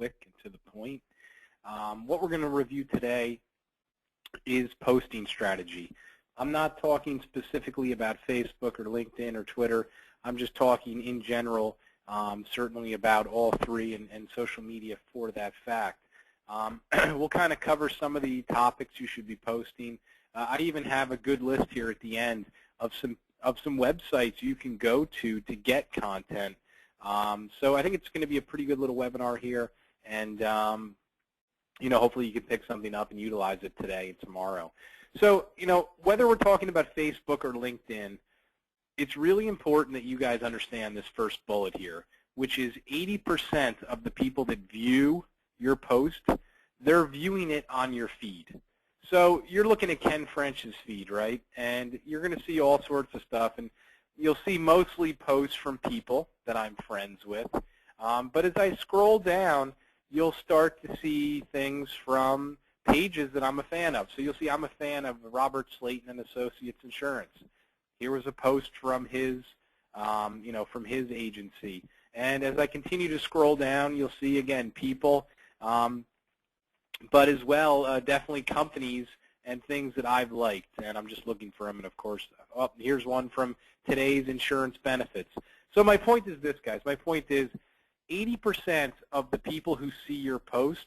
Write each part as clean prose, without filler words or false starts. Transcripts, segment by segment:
quick and to the point. What we're going to review today is posting strategy. I'm not talking specifically about Facebook or LinkedIn or Twitter. I'm just talking in general, certainly about all three and social media for that fact. We'll kind of cover some of the topics you should be posting. I even have a good list here at the end of some websites you can go to get content. So I think it's going to be a pretty good little webinar here, and hopefully you can pick something up and utilize it today and tomorrow. So whether we're talking about Facebook or LinkedIn, it's really important that you guys understand this first bullet here, which is 80% of the people that view your post, they're viewing it on your feed. So you're looking at Ken French's feed, right? And you're going to see all sorts of stuff, and you'll see mostly posts from people that I'm friends with. But as I scroll down, you'll start to see things from pages that I'm a fan of. So you'll see I'm a fan of Robert Slayton and Associates Insurance. Here was a post from his, from his agency. And as I continue to scroll down, you'll see again people, but as well definitely companies and things that I've liked. And I'm just looking for them. And of course, here's one from Today's Insurance Benefits. So my point is this, guys. My point is 80% of the people who see your post,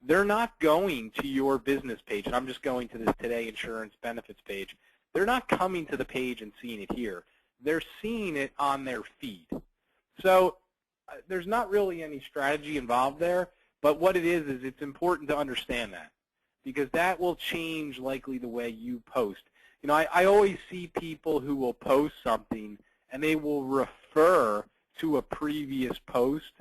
they're not going to your business page. And I'm just going to this Today Insurance Benefits page. They're not coming to the page and seeing it here. They're seeing it on their feed. So there's not really any strategy involved there, but what it is it's important to understand that, because that will change likely the way you post. I always see people who will post something and they will refer to a previous post.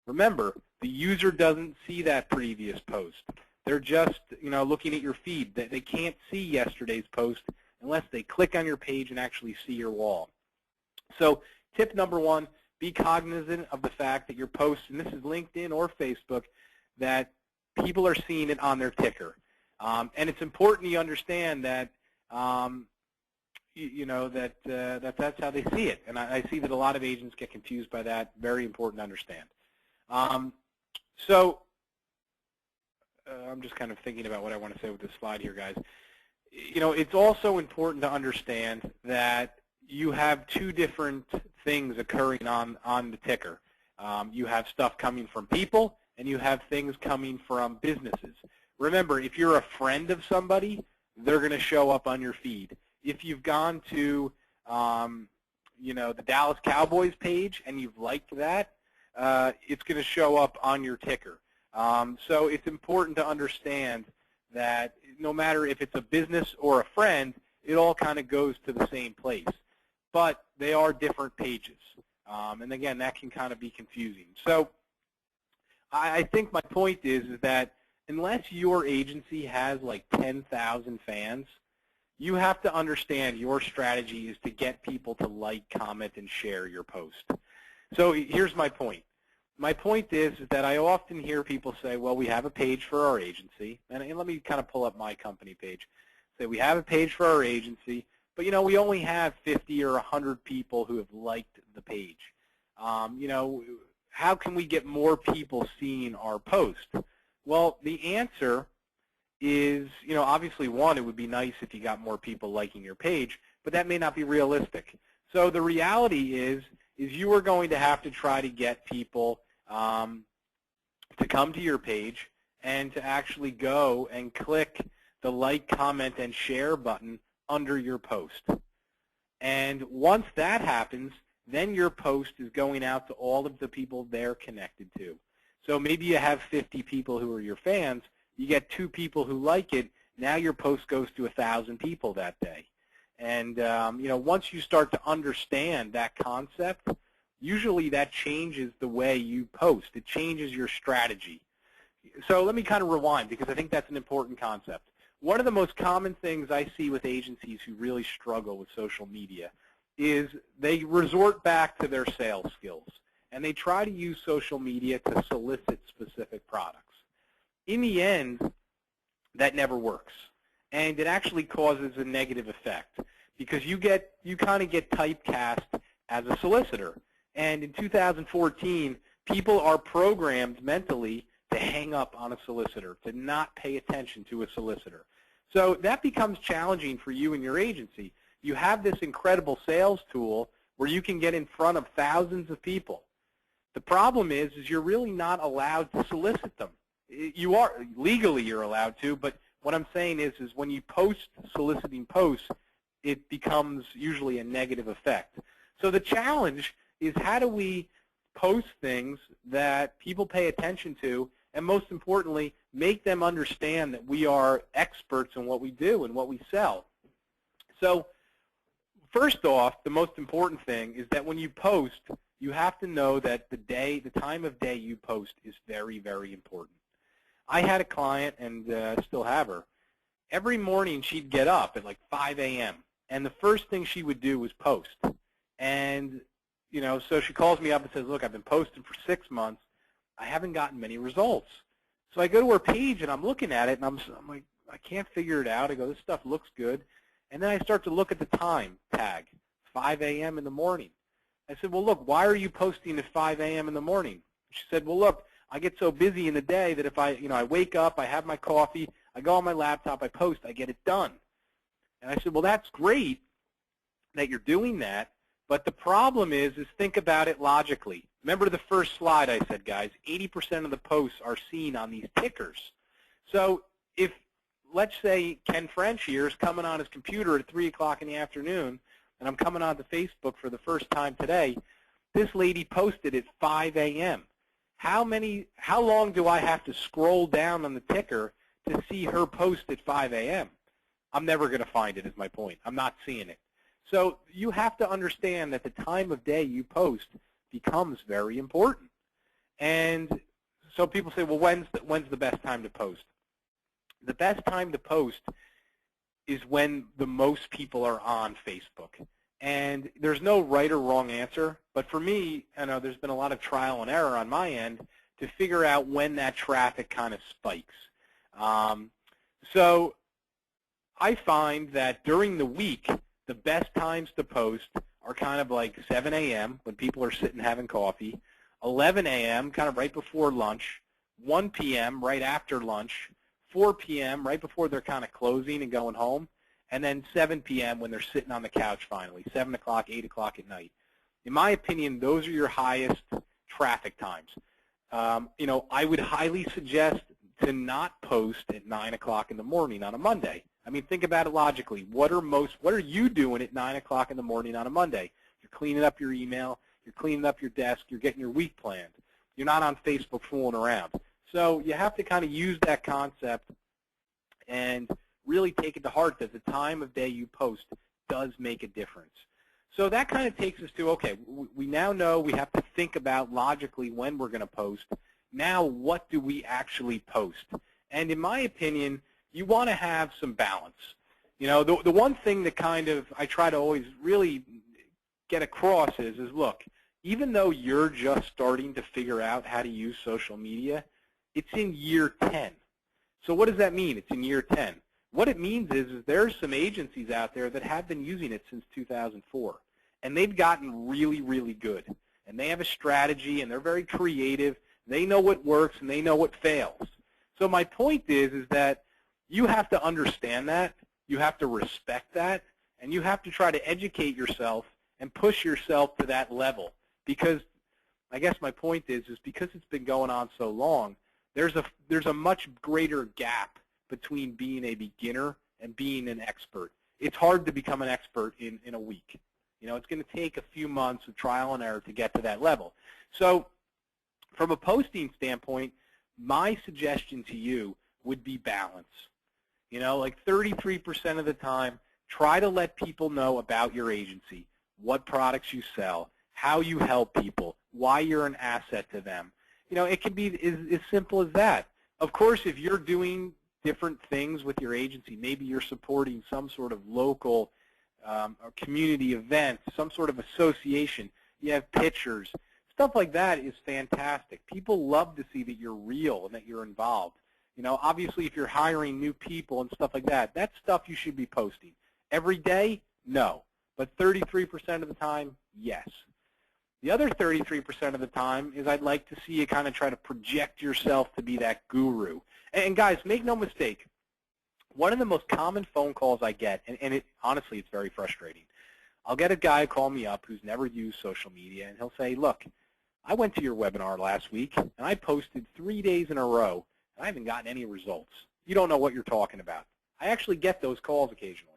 Remember, the user doesn't see that previous post. They're just looking at your feed. They can't see yesterday's post unless they click on your page and actually see your wall. So tip number one, be cognizant of the fact that your posts, and this is LinkedIn or Facebook, that people are seeing it on their ticker. And it's important you understand that, that's how they see it. And I see that a lot of agents get confused by that. Very important to understand. So I'm just kind of thinking about what I want to say with this slide here, guys. It's also important to understand that you have two different things occurring on the ticker. You have stuff coming from people, and you have things coming from businesses. Remember, if you're a friend of somebody, they're going to show up on your feed. If you've gone to, the Dallas Cowboys page and you've liked that, it's going to show up on your ticker. So it's important to understand that no matter if it's a business or a friend, it all kind of goes to the same place. But they are different pages. And again, that can kind of be confusing. So I think my point is that unless your agency has like 10,000 fans, you have to understand your strategy is to get people to like, comment, and share your post. So here's my point. My point is that I often hear people say, well, we have a page for our agency. And let me kind of pull up my company page. Say we have a page for our agency, but, we only have 50 or 100 people who have liked the page. How can we get more people seeing our post? Well, the answer is, obviously, one, it would be nice if you got more people liking your page, but that may not be realistic. So the reality is you are going to have to try to get people to come to your page and to actually go and click the like, comment, and share button under your post. And once that happens, then your post is going out to all of the people they're connected to. So maybe you have 50 people who are your fans. You get 2 people who like it. Now your post goes to 1,000 people that day. And once you start to understand that concept, usually that changes the way you post. It changes your strategy. So let me kind of rewind, because I think that's an important concept. One of the most common things I see with agencies who really struggle with social media is they resort back to their sales skills, and they try to use social media to solicit specific products. In the end, that never works, and it actually causes a negative effect, because you kind of get typecast as a solicitor. And in 2014, people are programmed mentally to hang up on a solicitor, to not pay attention to a solicitor. So that becomes challenging for you and your agency. You have this incredible sales tool where you can get in front of thousands of people. The problem is you're really not allowed to solicit them. You are legally, you're allowed to, but what I'm saying is when you post soliciting posts, it becomes usually a negative effect. So the challenge is, how do we post things that people pay attention to, and most importantly, make them understand that we are experts in what we do and what we sell. So first off, the most important thing is that when you post, you have to know that the time of day you post is very, very important. I had a client, and still have her. Every morning she'd get up at like 5 a.m. and the first thing she would do was post. And so she calls me up and says, look, I've been posting for 6 months. I haven't gotten many results. So I go to her page and I'm looking at it, and I'm like, I can't figure it out. I go, this stuff looks good. And then I start to look at the time tag, 5 a.m. in the morning. I said, well, look, why are you posting at 5 a.m. in the morning? She said, well, look, I get so busy in the day that if I wake up, I have my coffee, I go on my laptop, I post, I get it done. And I said, well, that's great that you're doing that, but the problem is think about it logically. Remember the first slide I said, guys, 80% of the posts are seen on these tickers. So if, let's say, Ken French here is coming on his computer at 3 o'clock in the afternoon, and I'm coming on to Facebook for the first time today, this lady posted at 5 a.m. How long do I have to scroll down on the ticker to see her post at 5 a.m.? I'm never going to find it, is my point. I'm not seeing it. So you have to understand that the time of day you post becomes very important. And so people say, well, when's the best time to post? The best time to post is when the most people are on Facebook. And there's no right or wrong answer, but for me, I know there's been a lot of trial and error on my end to figure out when that traffic kind of spikes. So I find that during the week, the best times to post are kind of like 7 a.m. when people are sitting having coffee, 11 a.m. kind of right before lunch, 1 p.m. right after lunch, 4 p.m. right before they're kind of closing and going home, and then 7 p.m. when they're sitting on the couch finally, 7 o'clock, 8 o'clock at night. In my opinion, those are your highest traffic times. I would highly suggest to not post at 9 o'clock in the morning on a Monday. I mean, think about it logically. What are you doing at 9 o'clock in the morning on a Monday? You're cleaning up your email. You're cleaning up your desk. You're getting your week planned. You're not on Facebook fooling around. So you have to kind of use that concept and really take it to heart that the time of day you post does make a difference. So that kind of takes us to, okay, we now know we have to think about logically when we're going to post. Now, what do we actually post? And in my opinion, you want to have some balance. The one thing that kind of I try to always really get across is look, even though you're just starting to figure out how to use social media, it's in year 10. So what does that mean, it's in year 10? What it means is there are some agencies out there that have been using it since 2004, and they've gotten really, really good. And they have a strategy, and they're very creative. They know what works, and they know what fails. So my point is that you have to understand that, you have to respect that, and you have to try to educate yourself and push yourself to that level. Because I guess my point is because it's been going on so long, there's a much greater gap between being a beginner and being an expert. It's hard to become an expert in a week. It's going to take a few months of trial and error to get to that level. So from a posting standpoint, my suggestion to you would be balance. Like 33% of the time, try to let people know about your agency, what products you sell, how you help people, why you're an asset to them. It can be as simple as that. Of course, if you're doing different things with your agency, maybe you're supporting some sort of local or community event, some sort of association, you have pictures, stuff like that is fantastic. People love to see that you're real and that you're involved. Obviously, if you're hiring new people and stuff like that, that's stuff you should be posting. Every day, no. But 33% of the time, yes. The other 33% of the time is I'd like to see you kind of try to project yourself to be that guru. And guys, make no mistake, one of the most common phone calls I get, and honestly, it's very frustrating. I'll get a guy call me up who's never used social media, and he'll say, look, I went to your webinar last week, and I posted 3 days in a row, and I haven't gotten any results. You don't know what you're talking about. I actually get those calls occasionally.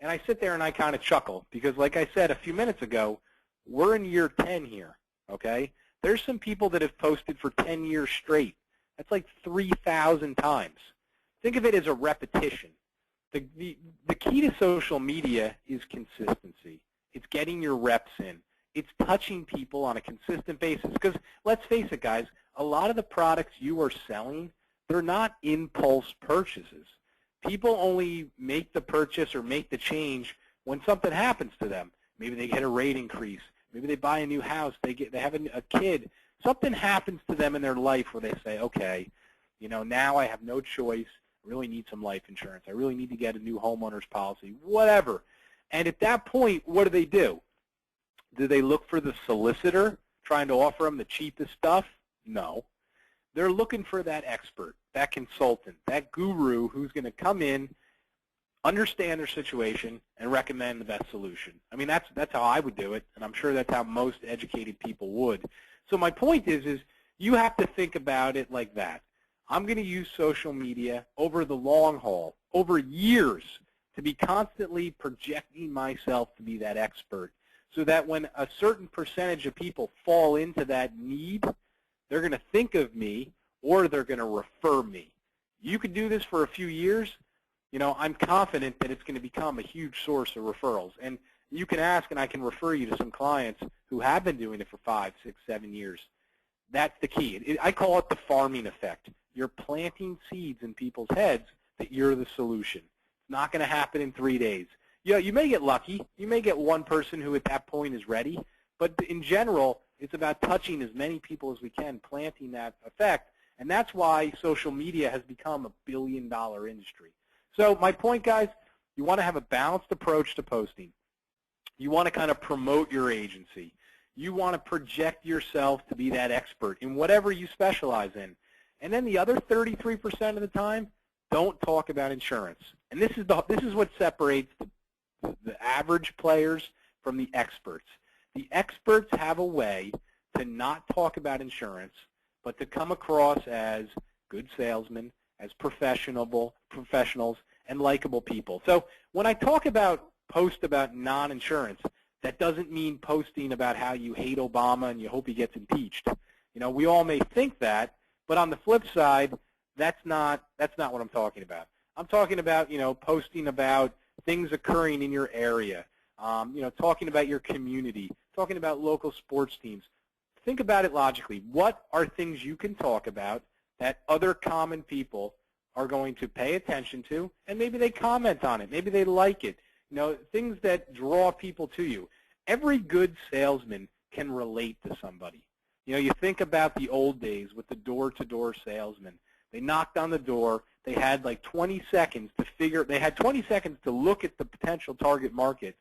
And I sit there and I kind of chuckle because, like I said a few minutes ago, we're in year 10 here, okay? There's some people that have posted for 10 years straight. That's like 3,000 times. Think of it as a repetition. The key to social media is consistency. It's getting your reps in. It's touching people on a consistent basis. Because let's face it, guys, a lot of the products you are selling, they're not impulse purchases. People only make the purchase or make the change when something happens to them. Maybe they get a rate increase. Maybe they buy a new house. They have a kid. Something happens to them in their life where they say, okay, you know, now I have no choice. I really need some life insurance. I really need to get a new homeowner's policy, whatever. And at that point, what do? Do they look for the solicitor trying to offer them the cheapest stuff? No. They're looking for that expert, that consultant, that guru who's going to come in, understand their situation, and recommend the best solution. I mean, that's how I would do it, and I'm sure that's how most educated people would. So my point is you have to think about it like that. I'm going to use social media over the long haul, over years, to be constantly projecting myself to be that expert so that when a certain percentage of people fall into that need, they're going to think of me or they're going to refer me. You could do this for a few years. You know, I'm confident that it's going to become a huge source of referrals. And you can ask, and I can refer you to some clients who have been doing it for 5, 6, 7 years. That's the key. I call it the farming effect. You're planting seeds in people's heads that you're the solution. It's not going to happen in 3 days. You know, you may get lucky. You may get one person who at that point is ready. But in general, it's about touching as many people as we can, planting that effect. And that's why social media has become a billion-dollar industry. So my point, guys, you want to have a balanced approach to posting. You want to kind of promote your agency. You want to project yourself to be that expert in whatever you specialize in. And then the other 33% of the time, don't talk about insurance. And this is what separates the average players from the experts. The experts have a way to not talk about insurance, but to come across as good salesmen, as professionals, and likable people. So when I talk about post about non-insurance, that doesn't mean posting about how you hate Obama and you hope he gets impeached. You know, we all may think that, but on the flip side, that's not what I'm talking about. I'm talking about, you know, posting about things occurring in your area, you know, talking about your community, talking about local sports teams. Think about it logically. What are things you can talk about that other common people are going to pay attention to, and maybe they comment on it, maybe they like it, you know, things that draw people to you. Every good salesman can relate to somebody. You know, you think about the old days with the door-to-door salesman. They knocked on the door. They had like 20 seconds to look at the potential target market.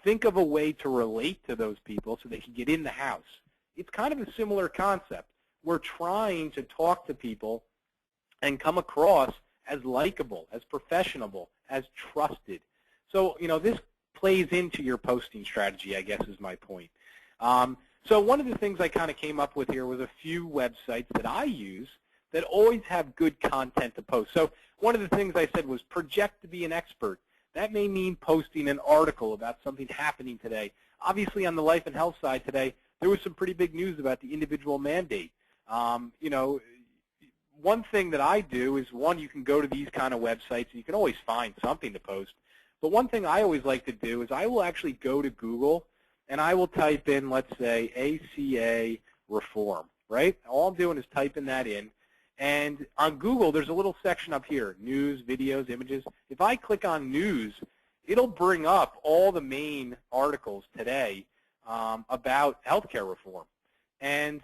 Think of a way to relate to those people so they can get in the house. It's kind of a similar concept. We're trying to talk to people and come across as likable, as professional, as trusted. So, you know, this plays into your posting strategy, I guess, is my point. So one of the things I kind of came up with here was a few websites that I use that always have good content to post. So one of the things I said was project to be an expert. That may mean posting an article about something happening today. Obviously, on the life and health side today, there was some pretty big news about the individual mandate. You know, one thing that I do is, one, you can go to these kind of websites and you can always find something to post. But one thing I always like to do is I will actually go to Google and I will type in, let's say, ACA reform, right? All I'm doing is typing that in. And on Google, there's a little section up here, news, videos, images. If I click on news, it'll bring up all the main articles today about healthcare reform. And,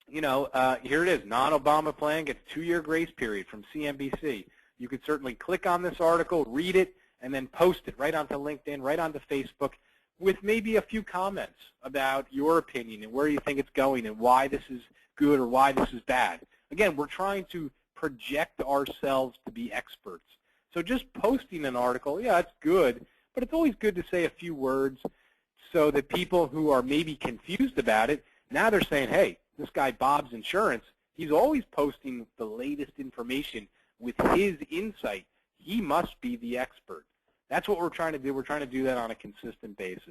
you know, here it is, non-Obama plan gets 2-year grace period from CNBC. You could certainly click on this article, read it, and then post it right onto LinkedIn, right onto Facebook. with maybe a few comments about your opinion and where you think it's going and why this is good or why this is bad. Again, we're trying to project ourselves to be experts. So just posting an article, yeah, it's good, but it's always good to say a few words so that people who are maybe confused about it, now they're saying, hey, this guy Bob's Insurance, he's always posting the latest information with his insight. He must be the expert. That's what we're trying to do. We're trying to do that on a consistent basis.